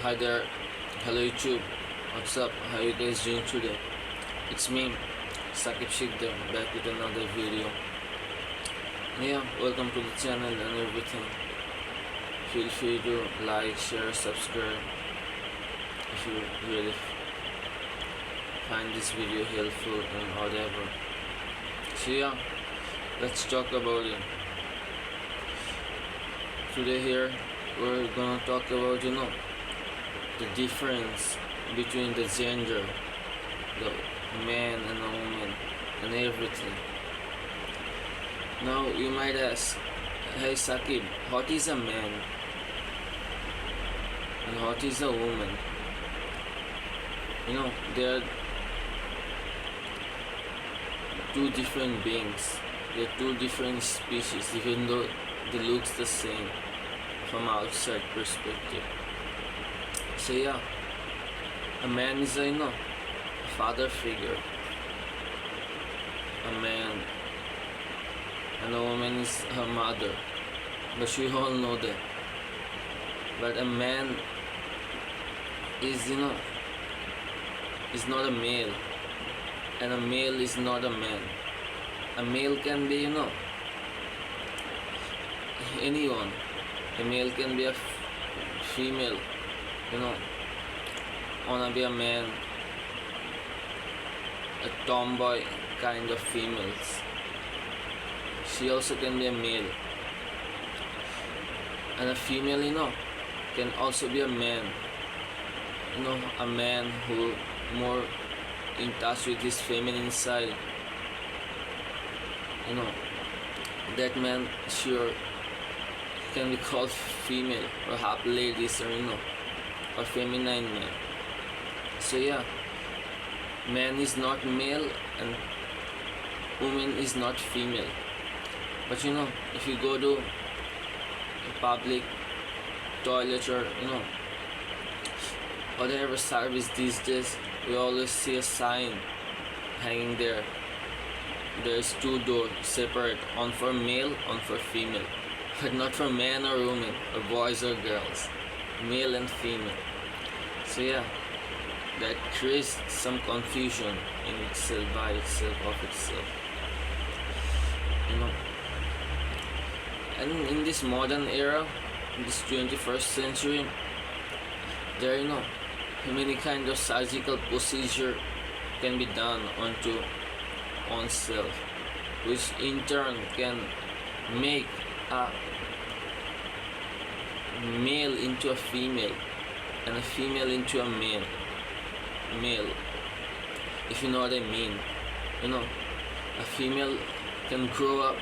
Hi there, hello YouTube, what's up, how you guys doing today? It's me, Sakib Shikdar, back with another video. Yeah, welcome to the channel and everything. Feel free to like, share, subscribe if you really find this video helpful and whatever. So yeah, let's talk about it. Today here, we're gonna talk about, the difference between the gender, the man and the woman, and everything. Now you might ask, hey Sakib, what is a man and what is a woman? They're two different beings. They're two different species, even though they look the same from outside perspective. So yeah, a man is a father figure. A man and a woman is her mother. But we all know that. But a man is is not a male, and a male is not a man. A male can be anyone. A male can be a female, wanna be a man, a tomboy kind of females. She also can be a male. And a female, can also be a man. A man who more in touch with his feminine side. That man sure can be called female or half ladies or feminine man. So yeah, man is not male and woman is not female. But if you go to a public toilet or whatever service these days, we always see a sign hanging there. There's two doors separate, one for male, one for female, but not for men or women or boys or girls, male and female. So yeah, that creates some confusion in itself, by itself, of itself. And in this modern era, in this 21st century, there are many kinds of surgical procedure can be done onto oneself, which in turn can make a male into a female and a female into a male, if you know what I mean. A female can grow up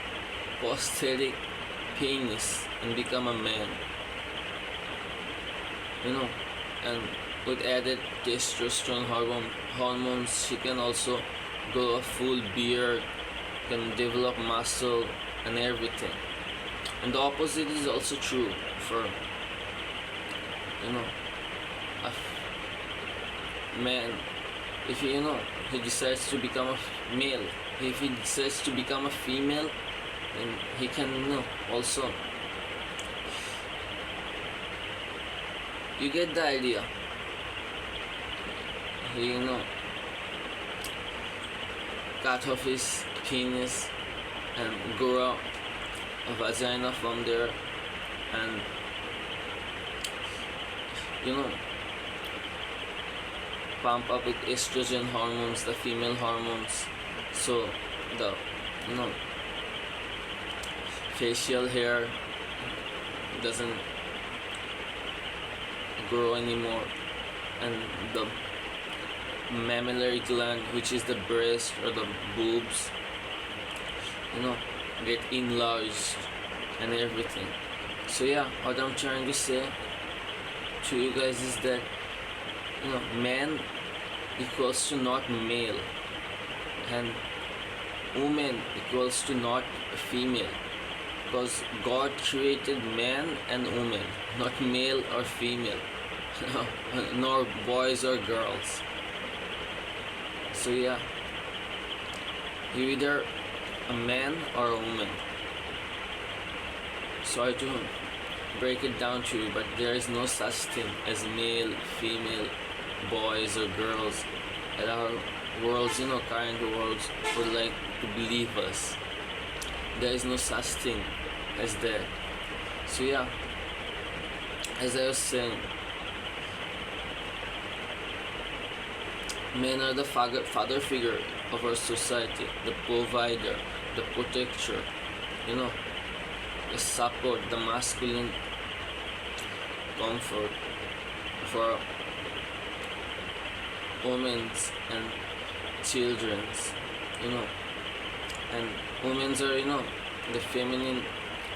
prosthetic penis and become a man, and with added testosterone hormones, she can also grow a full beard, can develop muscle and everything. And the opposite is also true for a man. If he decides to become a male, if he decides to become a female, then he can also, you get the idea. He cut off his penis and grow a vagina from there, and pump up with estrogen hormones, the female hormones, so the facial hair doesn't grow anymore, and the mammillary gland, which is the breast or the boobs, get enlarged and everything. So yeah, what I'm trying to say to you guys is that man equals to not male, and woman equals to not female, because God created man and woman, not male or female, nor boys or girls. So yeah, you're either a man or a woman. Sorry to break it down to you, but there is no such thing as male, female, boys or girls. And our worlds, current worlds would like to believe us. There is no such thing as that. So yeah, as I was saying, men are the father figure of our society, the provider, the protector, the support, the masculine comfort for women's and children's, and women's are, the feminine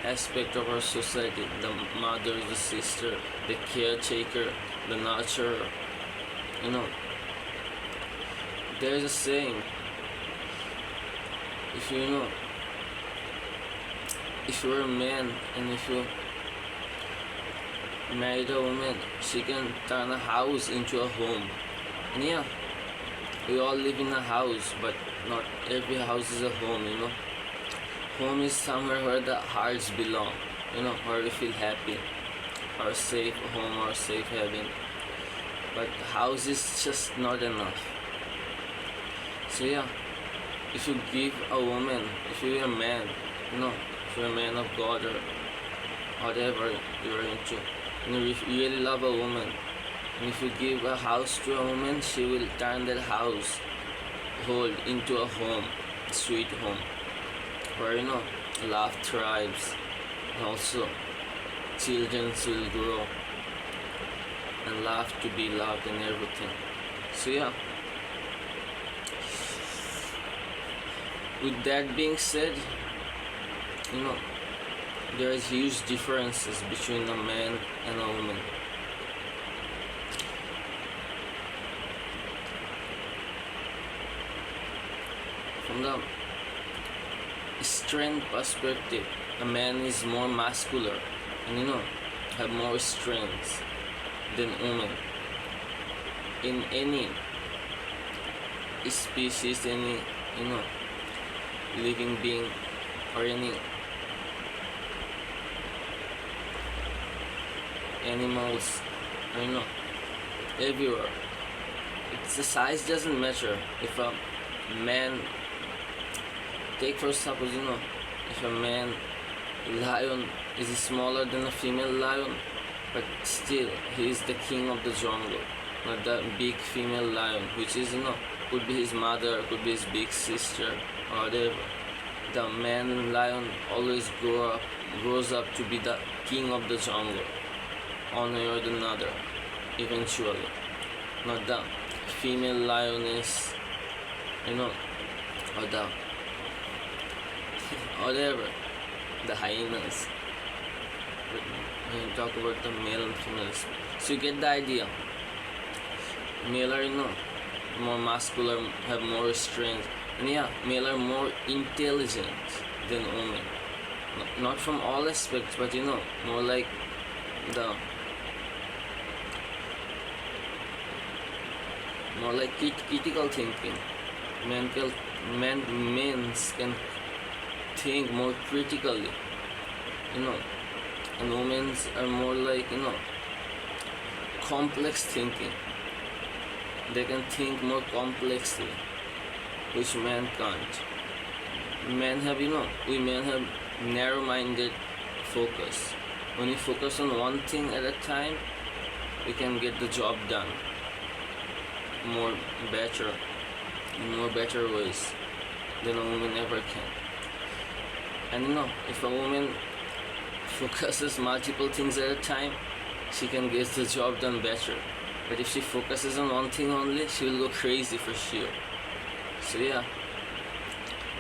aspect of our society, the mother, the sister, the caretaker, the nurturer, there is a saying, if you're a man and if you married a woman, she can turn a house into a home. And yeah, we all live in a house, but not every house is a home, Home is somewhere where the hearts belong, where we feel happy, or safe home or safe haven. But house is just not enough. So yeah, if you give a woman, if you're a man, if you're a man of God or whatever you're into, if you really love a woman, and if you give a house to a woman, she will turn that house hold into a home, sweet home, where love thrives, and also children will grow and love to be loved and everything. So yeah, with that being said, there is huge differences between a man and a woman. From the strength perspective, a man is more muscular and have more strength than women. In any species, any living being or any animals, everywhere, the size doesn't matter. If a man, take for suppose, if a man lion is smaller than a female lion, but still he is the king of the jungle, not the big female lion, which is could be his mother, could be his big sister or whatever. The man lion always grows up to be the king of the jungle, one way or another, eventually. Not the female lioness, or the whatever, the hyenas. But when you talk about the male and females, so you get the idea. Male are more muscular, have more strength, and yeah, male are more intelligent than women. Not from all aspects, but more like the critical thinking. Men can think more critically, and women are more like complex thinking. They can think more complexly, which men can't. We men have narrow-minded focus. When we focus on one thing at a time, we can get the job done in more better ways than a woman ever can. And if a woman focuses multiple things at a time, she can get the job done better. But if she focuses on one thing only, she will go crazy for sure. So yeah,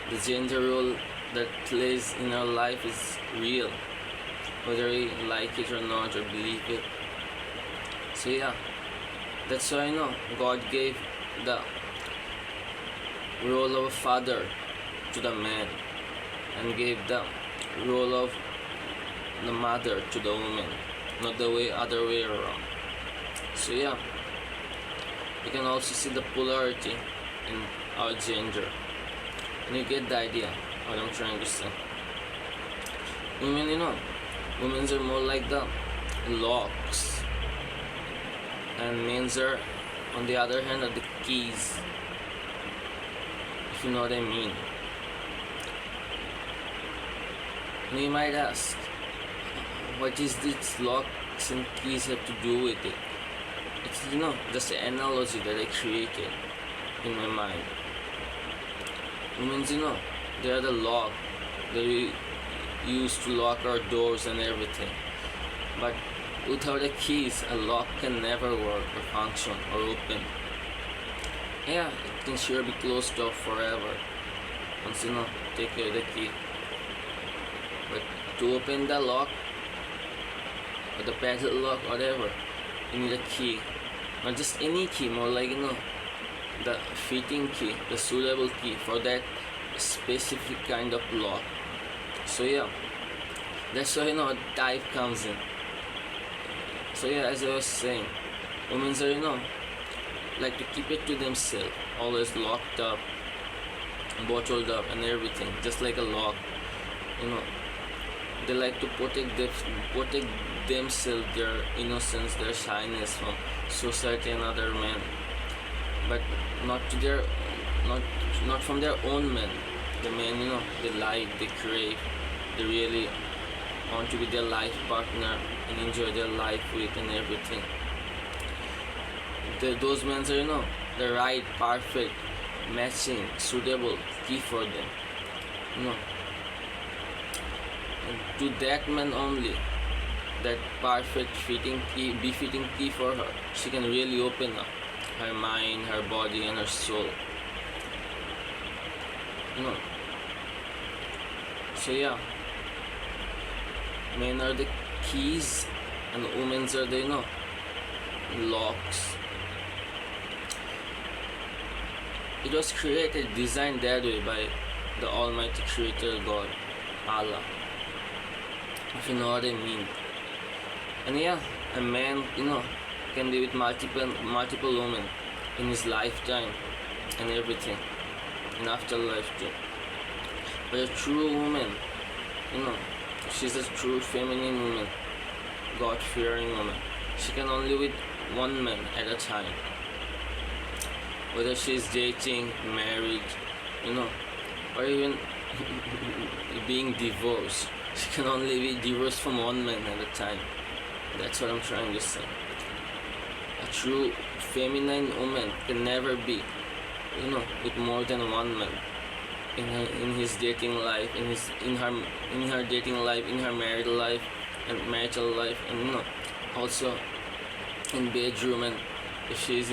the gender role that plays in our life is real, whether we like it or not or believe it. So yeah, that's why God gave the role of a father to the man and gave the role of the mother to the woman, not the other way around. So yeah, you can also see the polarity in our gender, and you get the idea what I'm trying to say. Women, Women's are more like the locks, and men's are, on the other hand, are the keys, if you know what I mean. And you might ask, what is this locks and keys have to do with it? It's just an analogy that I created in my mind. Women's, they are the lock that we use to lock our doors and everything. But without the keys, a lock can never work or function or open. Yeah, it can sure be closed off forever once take care of the key. But to open the lock or the padlock lock, whatever, you need a key. Not just any key, more like the fitting key, the suitable key for that specific kind of lock. So yeah, that's why type comes in. So yeah, as I was saying, women are like to keep it to themselves, always locked up, bottled up and everything, just like a lock. They like to protect themselves, their innocence, their shyness from society and other men, but not from their own men. The men they like, they crave, they really want to be their life partner and enjoy their life with and everything. Those men are the right, perfect, matching, suitable key for them. And to that man only, that perfect befitting key for her, she can really open up her mind, her body and her soul. So yeah, men are the keys and women are the locks. It was created, designed that way by the Almighty Creator God, Allah, if you know what I mean. And yeah, a man can be with multiple women in his lifetime and everything, in afterlife too. But a true woman, she's a true feminine woman, God-fearing woman. She can only with one man at a time. Whether she's dating, married, or even being divorced, she can only be divorced from one man at a time. That's what I'm trying to say. A true feminine woman can never be, with more than one man in his dating life, in her dating life, in her marital life and also in bedroom. And if she's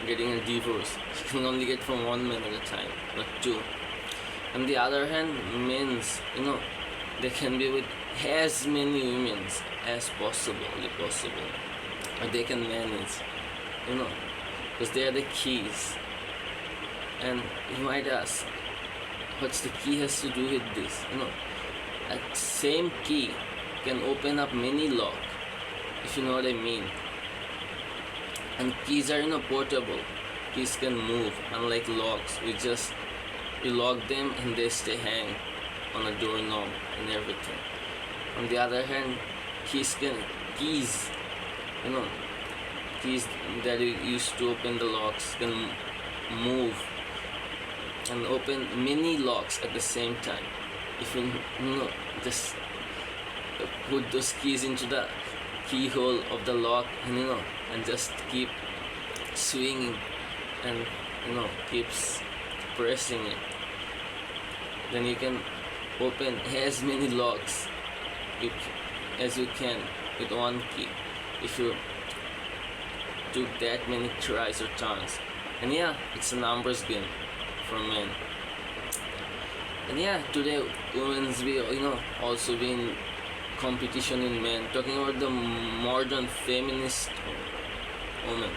getting a divorce, she can only get from one man at a time, not two. On the other hand, men's, they can be with as many women as possible, or they can manage, because they are the keys. And you might ask, what's the key has to do with this? A same key can open up many locks, if you know what I mean. And keys are portable. Keys can move, unlike locks. You lock them and they stay hang on a doorknob and everything. On the other hand, keys that you use to open the locks can move and open many locks at the same time. If you just put those keys into the keyhole of the lock and just keep swinging and keeps pressing it, then you can open as many locks as you can with one key if you took that many tries or turns. And yeah, it's a numbers game for men. And yeah, today women's be also being competition in men, talking about the modern feminist women.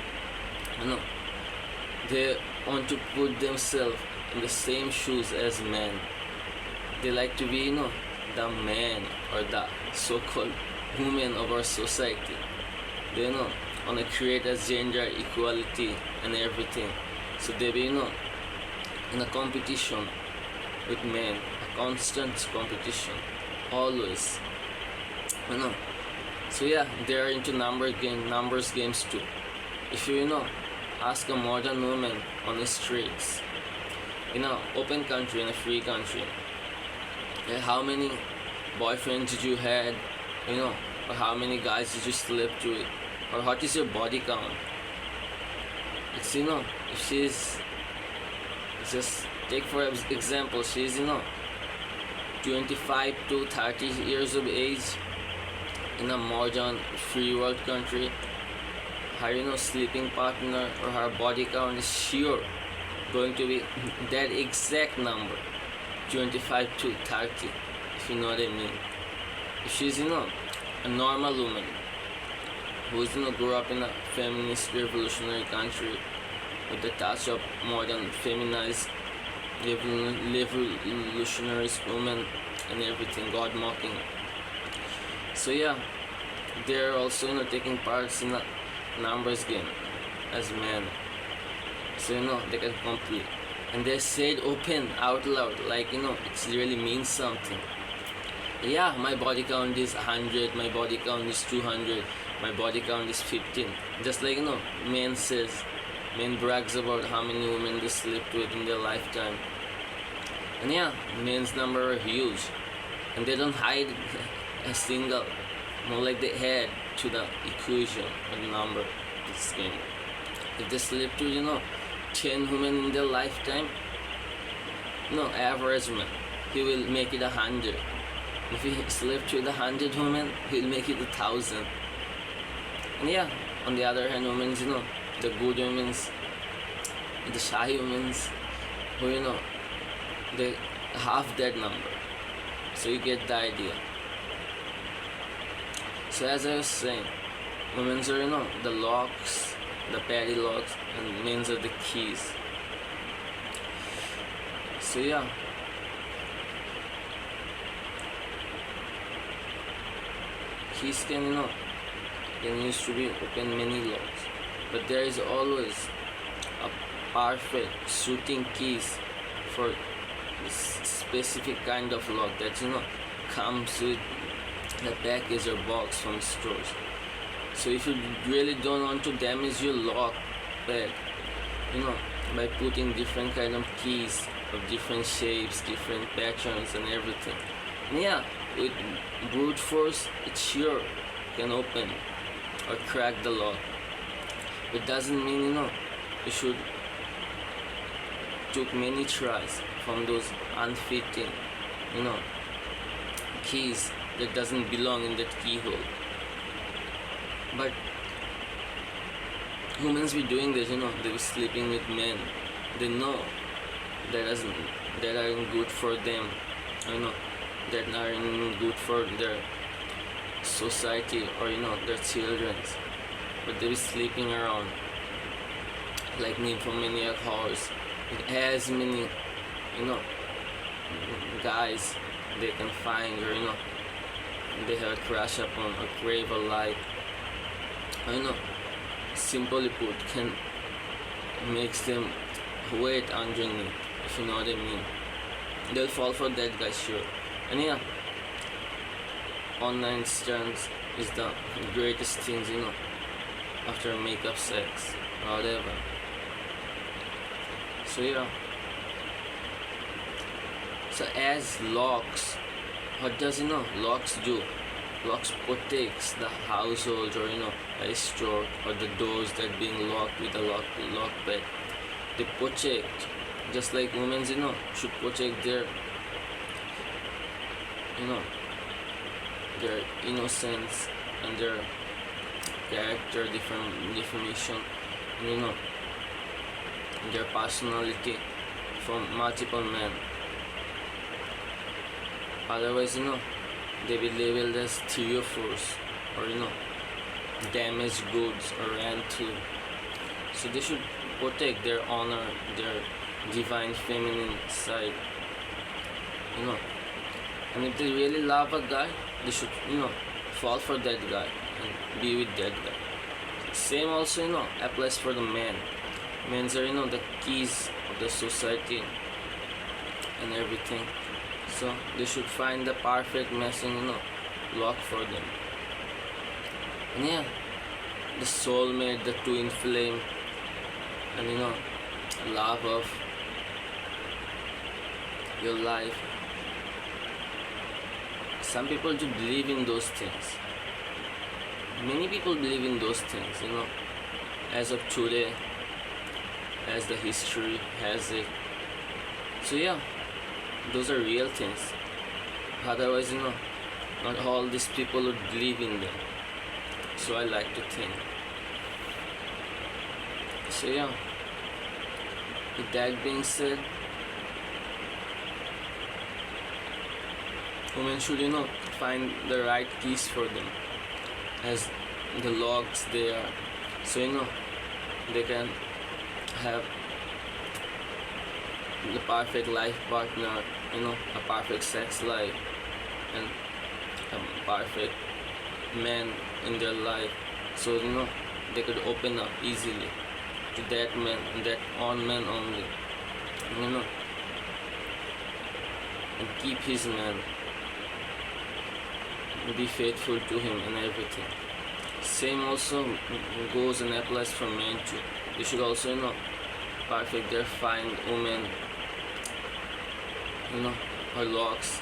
They want to put themselves in the same shoes as men. They like to be the man or the so-called women of our society. They want to create a gender equality and everything. So they be in a competition with men, a constant competition, always. you know. So yeah, they're into numbers games too. If you ask a modern woman on the streets, in an open country, in a free country, how many boyfriends did you had, or how many guys did you sleep with, or what is your body count? It's if she's, just take for example, she's 25 to 30 years of age in a modern free world country, her sleeping partner or her body count is sure going to be that exact number, 25 to 30, if you know what I mean. If she's a normal woman who's grew up in a feminist revolutionary country with a touch of modern feminized revolutionary woman and everything, god mocking. So yeah, they're also taking parts in a numbers game as men, so they can complete, and they said open out loud, like it really means something. Yeah, my body count is 100, my body count is 200, my body count is 15. Just like men brags about how many women they slept with in their lifetime. And yeah, men's number are huge, and they don't hide a single, more like they add to the equation or the number this game. If they slept with 10 women in their lifetime, average man, he will make it 100. If he slept with 100 women, he'll make it 1,000. And yeah, on the other hand, women's, the good women's, the shy women's, who they half that number. So you get the idea. So as I was saying, women's are the locks, the padlocks, and men's are the keys. So yeah, keys can used to be open many locks, but there is always a perfect suiting keys for specific kind of lock that comes with the package or box from stores. So if you really don't want to damage your lock pad, by putting different kind of keys of different shapes, different patterns and everything, and yeah, with brute force it sure can open or crack the lock. It doesn't mean you should took many tries from those unfitting keys that doesn't belong in that keyhole. But humans be doing this, they be sleeping with men. They know that aren't good for them, that aren't good for their society or their children. But they be sleeping around like nymphomaniac horse with as many guys they can find, or they have a crush upon or crave a like, simply put, can makes them wait underneath, if you know what I mean. They'll fall for that guy, sure. And yeah, online stands is the greatest things, after makeup sex or whatever. So yeah, so as locks, what does locks do? Locks protects the household or a store or the doors that being locked with a lock pad. They protect, just like women should protect their their innocence and their character defamation, and their personality from multiple men. Otherwise, they will labeled as theophores or damaged goods or anti. So they should protect their honor, their divine feminine side, and if they really love a guy, they should fall for that guy and be with that guy. Same also applies for the men. Men's are the keys of the society and everything. So they should find the perfect matching lock for them. And yeah, the soulmate, the twin flame, and love of your life. Some people do believe in those things. Many people believe in those things, as of today, as the history has it. So yeah, those are real things. Otherwise, not all these people would believe in them. So I like to think. So yeah, with that being said, women should find the right keys for them, as the locks they are, so they can have the perfect life partner, a perfect sex life, and a perfect man in their life. So they could open up easily to that man, that one man only, and keep his man, be faithful to him and everything. Same also goes and applies for men too. They should also perfect their fine women, or locks,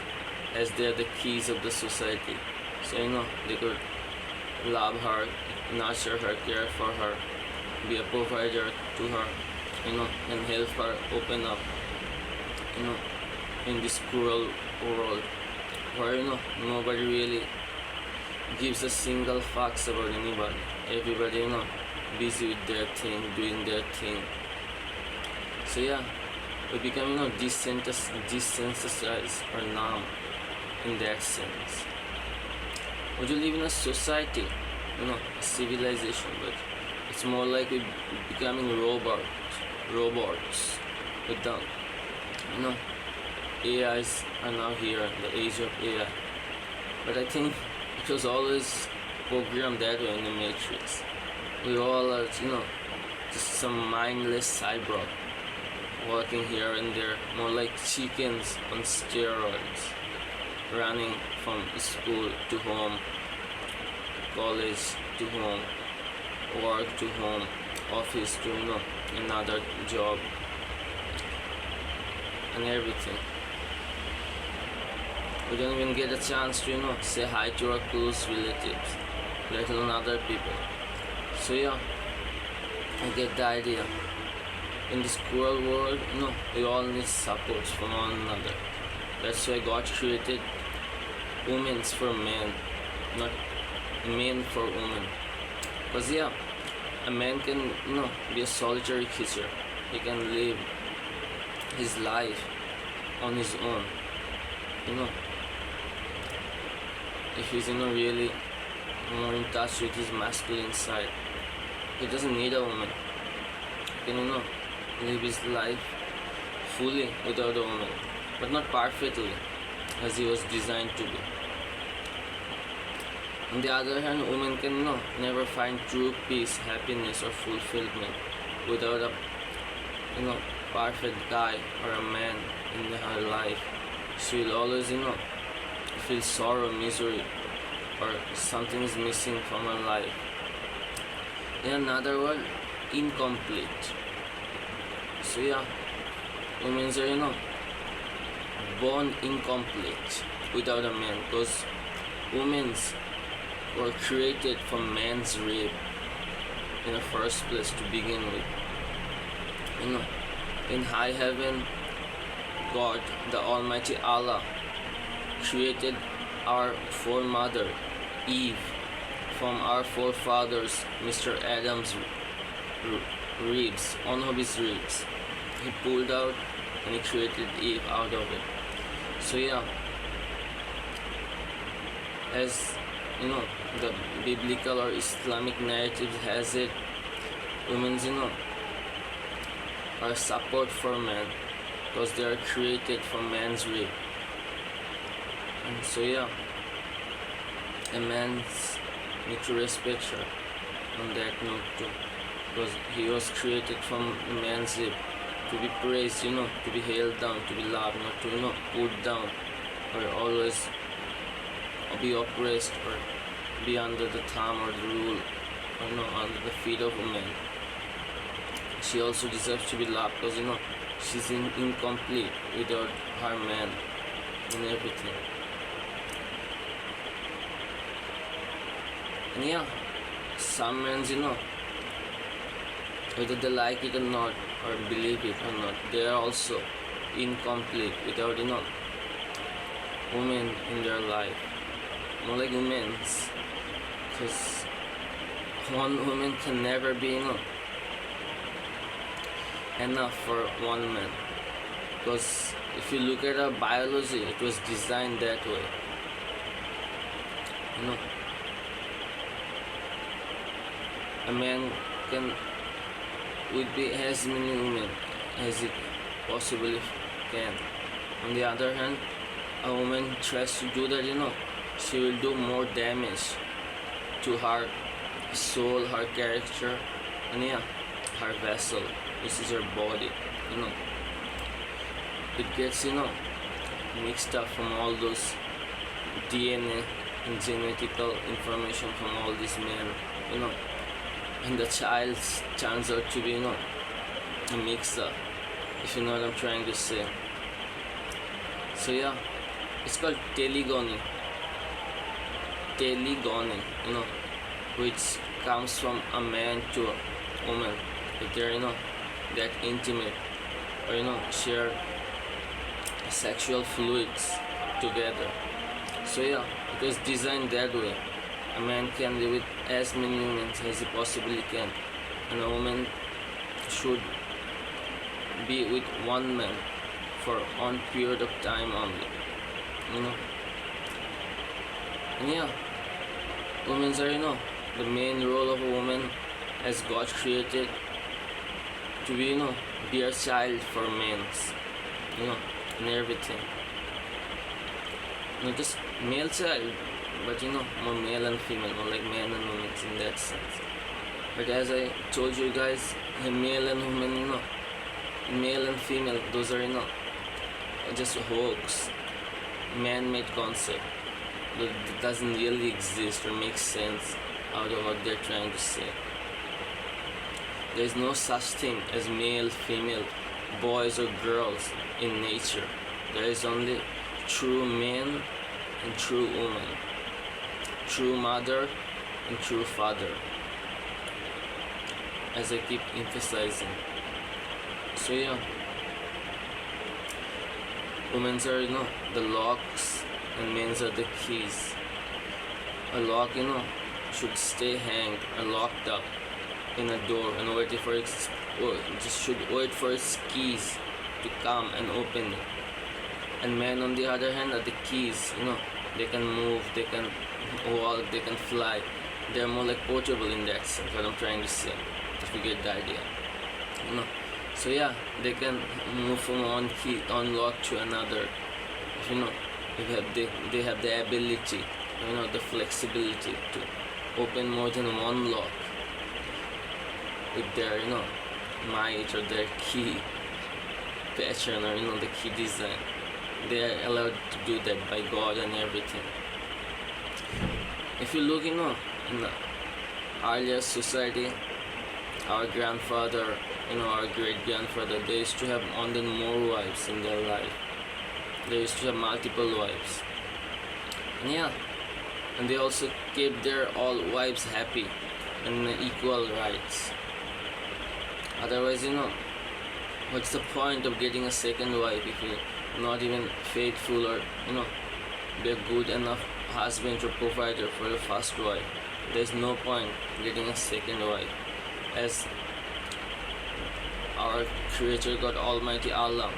as they are the keys of the society. So they could love her, nurture her, care for her, be a provider to her, and help her open up, in this cruel world where nobody really gives a single fucks about anybody. Everybody busy with their thing, doing their thing. So yeah, we become desensitized or numb in that sense. We do live in a society, a civilization, but it's more like we're becoming robots with them. AIs are now here, the age of AI. But I think it was always programmed that way in the Matrix. We all are, just some mindless cyborg walking here and there, more like chickens on steroids, running from school to home, college to home, work to home, office to another job, and everything. We don't even get a chance to say hi to our close relatives, let alone other people. So yeah, I get the idea. In this cruel world, we all need support from one another. That's why God created women for men, not men for women. Because yeah, a man can be a solitary creature. He can live his life on his own. If he's really more in touch with his masculine side, he doesn't need a woman. He can live his life fully without a woman, but not perfectly as he was designed to be. On the other hand, women can never find true peace, happiness, or fulfillment without a perfect guy or a man in her life. She will always feel sorrow, misery, or something is missing from her life. In another word, incomplete. So yeah, women are born incomplete without a man, because women were created from man's rib in the first place to begin with. In high heaven, God, the Almighty Allah, created our foremother Eve from our forefathers Mr. Adam's ribs, one of his ribs. He pulled out and he created Eve out of it. So yeah, as the biblical or Islamic narrative has it, women's are support for men because they are created from man's rib. And so yeah, a man's need to respect her on that note too, because he was created from man's rib to be praised, to be held down, to be loved, not to put down or always be oppressed or be under the thumb or the rule, or under the feet of women. She also deserves to be loved because she's incomplete without her man and everything. And some men, whether they like it or not, or believe it or not, they are also incomplete without women in their life. More like women's, because one woman can never be enough for one man. Because if you look at our biology, it was designed that way. A man can would be as many women as it possibly can. On the other hand, a woman tries to do that, she will do more damage to her soul, her character, and her vessel, which is her body. It gets mixed up from all those DNA and genetical information from all these men, and the child turns out to be a mix-up, if you know what I'm trying to say. So it's called telegony, which comes from a man to a woman, if they're that intimate, or share sexual fluids together. So it was designed that way. A man can live with as many women as he possibly can, and a woman should be with one man for one period of time only. And women are the main role of a woman as God created to be be a child for men, and everything. Not just male child, but more male and female, more like men and women in that sense. But as I told you guys, male and women, male and female, those are just a hoax, man-made concept that doesn't really exist or make sense out of what they're trying to say. There is no such thing as male, female, boys or girls in nature. There is only true man and true woman, true mother and true father, as I keep emphasizing. So women's are the locks and men's are the keys. A lock should stay hanged or locked up in a door and should wait for its keys to come and open it. And men on the other hand are the keys, they can move, they can walk, they can fly. They're more like portable in that sense, what I'm trying to say, if you get the idea. So they can move from one lock to another. They have the ability, the flexibility to open more than one lock with their might or their key pattern or the key design. They are allowed to do that by God and everything. If you look in the earlier society, our grandfather, our great grandfather, they used to have more than more wives in their life. They used to have multiple wives. And they also kept their all wives happy and equal rights. Otherwise, what's the point of getting a second wife if you're not even faithful or be a good enough husband or provider for your first wife? There's no point getting a second wife, as our Creator God Almighty Allah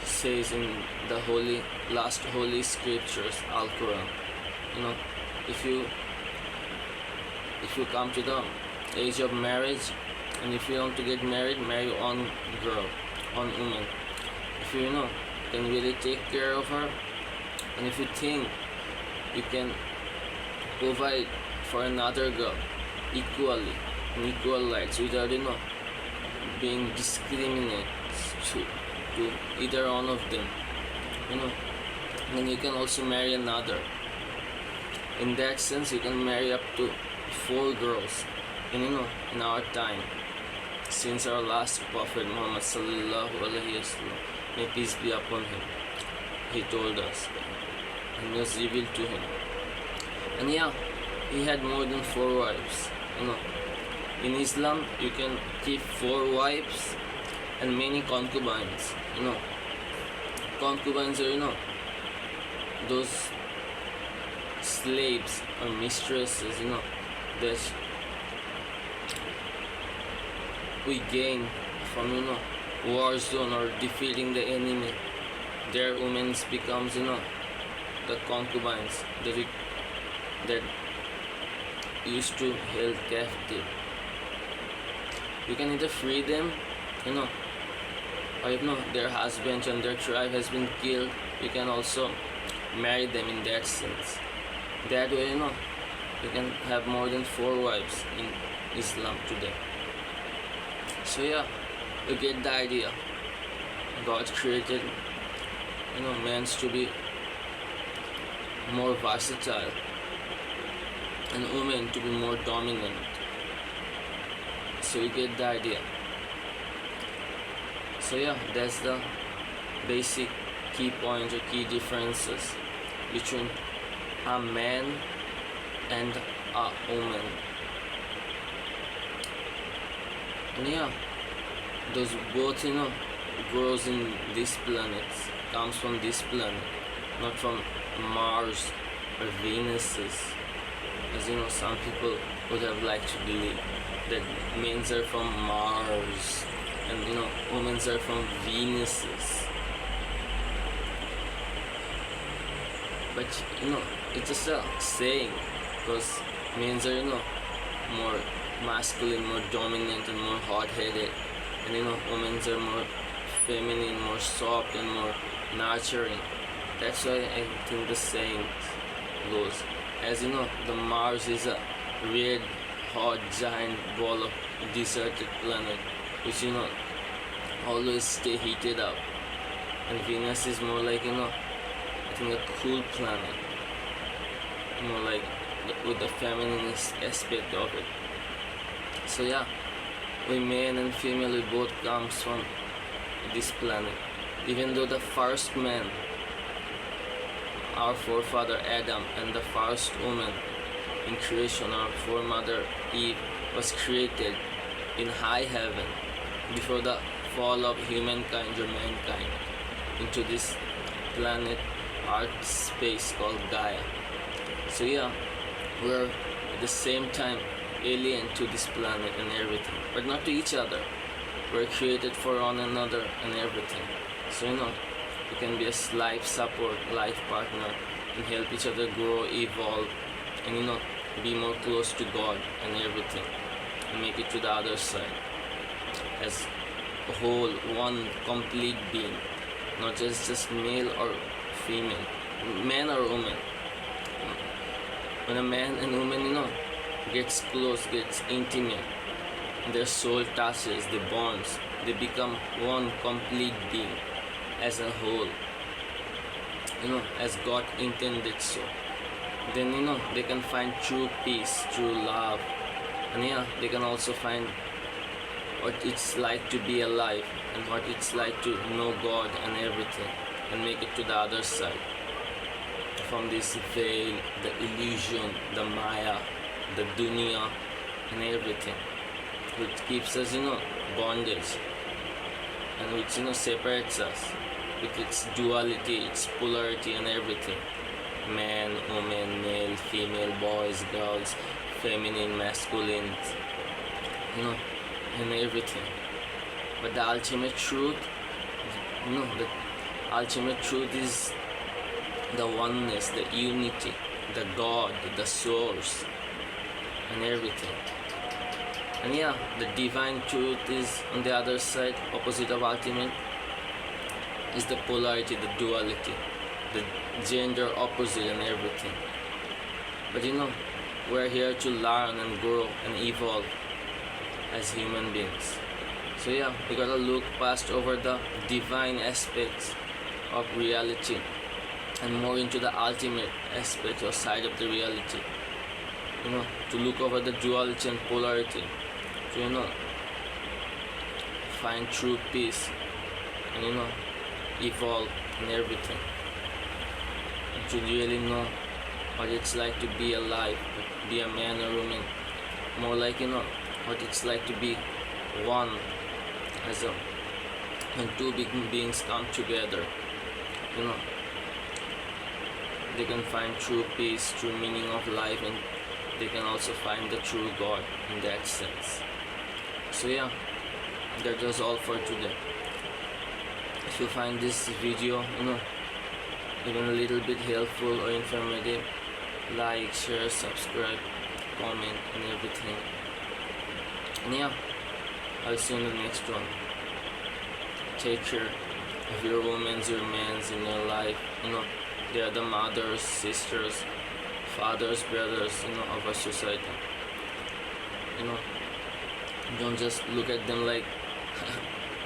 says in the last holy scriptures, Al-Quran. If you come to the age of marriage, and if you want to get married, marry one girl, one woman. If you can really take care of her, and if you think you can provide for another girl equally, in equal rights, without being discriminated to either one of them, then you can also marry another. in that sense you can marry up to 4 girls in our time, since our last prophet Muhammad sallallahu alaihi wasallam, may peace be upon him, he told us and was revealed to him. And he had more than 4 wives. In Islam you can keep 4 wives and many concubines. Concubines are those slaves or mistresses that we gain from war zone or defeating the enemy. Their women becomes the concubines that used to held captive. You can either free them, or if their husband and their tribe has been killed, you can also marry them in that sense. That way, you can have more than 4 wives in Islam today. So you get the idea. God created, men to be more versatile and women to be more dominant. So you get the idea. So that's the basic key points or key differences between a man and a woman. And those both grows in this planet, comes from this planet, not from Mars or Venuses, as some people would have liked to believe that men are from Mars and women are from Venuses. But it's just a saying, because men are more masculine, more dominant and more hot-headed, and women are more feminine, more soft and more nurturing. That's why I think the saying goes. As the Mars is a red hot giant ball of deserted planet which always stay heated up, and Venus is more like I think a cool planet, more like with the feminine aspect of it. So we male and female, we both comes from this planet. Even though the first man, our forefather Adam, and the first woman in creation, our foremother Eve, was created in high heaven before the fall of humankind or mankind into this planet Earth space called Gaia. So we're at the same time alien to this planet and everything, but not to each other. We're created for one another and everything. So we can be a life support, life partner, and help each other grow, evolve, and be more close to God and everything, and make it to the other side as a whole, one complete being, not just male or female, man or woman. When a man and woman gets close, gets intimate, their soul touches, they bonds, they become one complete being as a whole, as God intended so. Then they can find true peace, true love, and they can also find what it's like to be alive and what it's like to know God and everything, and make it to the other side from this veil, the illusion, the Maya, the dunya, and everything, which keeps us bondage, and which separates us with its duality, its polarity and everything. Man, woman, male, female, boys, girls, feminine, masculine, and everything. But the ultimate truth, the ultimate truth is the oneness, the unity, the God, the source, and everything. And the divine truth is on the other side, opposite of ultimate, is the polarity, the duality, the gender opposite and everything. But we're here to learn and grow and evolve as human beings. So we gotta look past over the divine aspects of reality and more into the ultimate aspect or side of the reality, to look over the duality and polarity, to find true peace and evolve in everything, and to really know what it's like to be alive, be a man or woman, more like what it's like to be one, as a when two big beings come together, they can find true peace, true meaning of life, and they can also find the true God in that sense. So yeah, that was all for today. If you find this video even a little bit helpful or informative, like, share, subscribe, comment and everything. And yeah, I'll see you in the next one. Take care of your women's, your men's in your life. They are the mothers, sisters, fathers, brothers, of our society. Don't just look at them like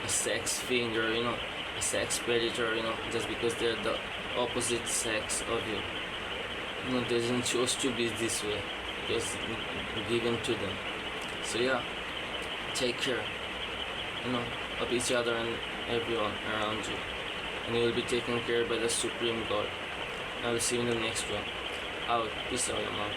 a sex fiend or a sex predator, just because they're the opposite sex of you. It doesn't choose to be this way, just given to them. So yeah, take care of each other and everyone around you, and you will be taken care by the Supreme God. I will see you in the next one. Out. Peace out, mom.